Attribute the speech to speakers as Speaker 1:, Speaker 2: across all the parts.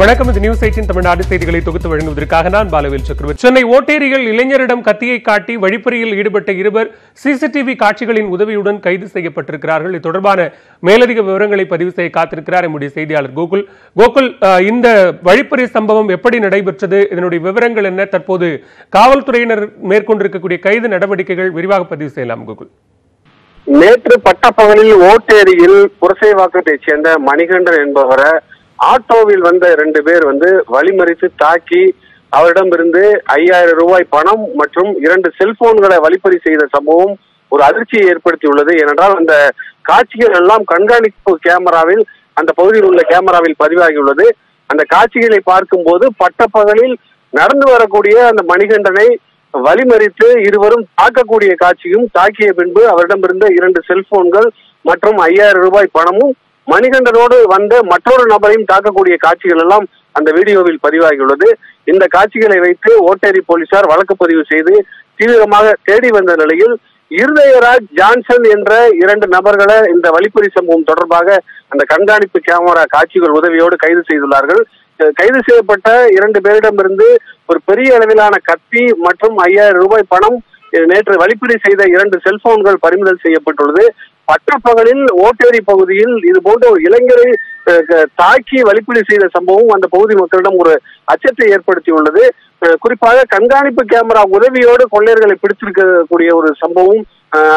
Speaker 1: வணக்கம். இது நியூஸ் 18 தமிழ்நாடு செய்திகளை தொகுத்து வழங்குவதற்காக நான் பாலவேல் சக்கரவர்த்தி. சென்னை ஓட்டேரியில் இளைஞரிடம் கத்தியை காட்டி வழிப்பறியில் ஈடுபட்ட இருவர் சிசிடிவி காட்சிகளின் உதவியுடன் கைது செய்யப்பட்டிருக்கிறார்கள். இது தொடர்பான மேலதிக விவரங்களை பதிவு செய்ய காத்திருக்கிறார் நம்முடைய செய்தியாளர் கோகுல். கோகுல், இந்த வழிப்பறி சம்பவம் எப்படி நடைபெற்றது, இதனுடைய விவரங்கள் என்ன, தற்போது காவல்துறையினர் மேற்கொண்டிருக்கக்கூடிய கைது நடவடிக்கைகள் விரிவாக பதிவு செய்யலாம் கோகுல்.
Speaker 2: நேற்று பட்டப்பகலில் ஓட்டேரியில் புரசைவாக்கத்தைச் சேர்ந்த மணிகண்டன் என்பவரை ஆட்டோவில் வந்த 2 பேர் வழிமறித்து தாக்கி அவரிடமிருந்து 5000 ரூபாய் பணம் மற்றும் 2 செல்போன்களை வழிப்பறி செய்த சம்பவம் ஒரு அதிர்ச்சியை ஏற்படுத்தியுள்ளது. ஏனென்றால் அந்த காட்சிகள் எல்லாம் கண்காணிப்பு கேமராவில், அந்த பகுதியில் உள்ள கேமராவில் பதிவாகியுள்ளது. அந்த காட்சிகளை பார்க்கும் போது பட்டப்பகலில் நடந்து வரக்கூடிய அந்த மணிகண்டனை வழிமறித்து இருவரும் தாக்கக்கூடிய காட்சியும், தாக்கிய பின்பு அவரிடமிருந்த 2 செல்போன்கள் மற்றும் 5000 ரூபாய் பணமும் மணிகண்டனோடு வந்த மற்றொரு நபரையும் தாக்கக்கூடிய காட்சிகள் எல்லாம் அந்த வீடியோவில் பதிவாகியுள்ளது. இந்த காட்சிகளை வைத்து ஓட்டேரி போலீசார் வழக்கு பதிவு செய்து தீவிரமாக தேடி வந்த நிலையில் இருதயராஜ், ஜான்சன் என்ற 2 நபர்களை இந்த வழிப்பறி சம்பவம் தொடர்பாக அந்த கண்காணிப்பு கேமரா காட்சிகள் உதவியோடு கைது செய்துள்ளார்கள். கைது செய்யப்பட்ட 2 பேரிடமிருந்து ஒரு பெரிய அளவிலான கத்தி மற்றும் 5000 ரூபாய் பணம், நேற்று வழிப்பறி செய்த 2 செல்போன்கள் பறிமுதல் செய்யப்பட்டுள்ளது. பட்டப்பகலில் ஓட்டேரி பகுதியில் இது போன்ற ஒரு இளைஞரை தாக்கி வழிப்பறி செய்த சம்பவம் அந்த பகுதி மக்களிடம் ஒரு அச்சத்தை ஏற்படுத்தியுள்ளது. குறிப்பாக கண்காணிப்பு கேமரா உதவியோடு கொள்ளையர்களை பிடித்திருக்கக்கூடிய ஒரு சம்பவம்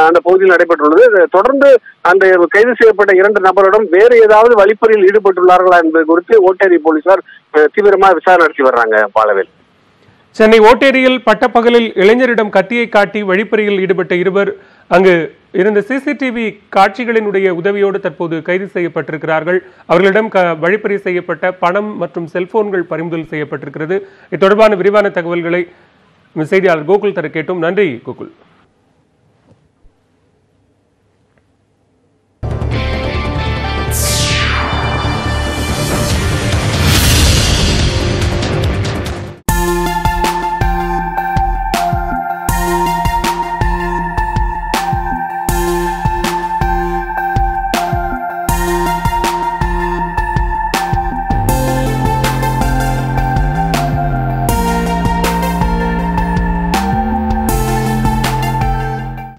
Speaker 2: அந்த பகுதியில் நடைபெற்றுள்ளது. தொடர்ந்து அந்த கைது செய்யப்பட்ட 2 நபரிடம் வேறு ஏதாவது வழிப்பறியில் ஈடுபட்டுள்ளார்களா என்பது குறித்து ஓட்டேரி போலீசார் தீவிரமாக விசாரணை நடத்தி வர்றாங்க. பாலவேல்,
Speaker 1: சென்னை ஓட்டேரியில் பட்டப்பகலில் இளைஞரிடம் கத்தியை காட்டி வழிப்பறியில் ஈடுபட்ட இருவர் அங்கு இருந்த சிசிடிவி காட்சிகளினுடைய உதவியோடு தற்போது கைது செய்யப்பட்டிருக்கிறார்கள். அவர்களிடம் வழிப்பறி செய்யப்பட்ட பணம் மற்றும் செல்போன்கள் பறிமுதல் செய்யப்பட்டிருக்கிறது. இது தொடர்பான விரிவான தகவல்களை செய்தியாளர் கோகுல் தர கேட்டோம். நன்றி கோகுல்.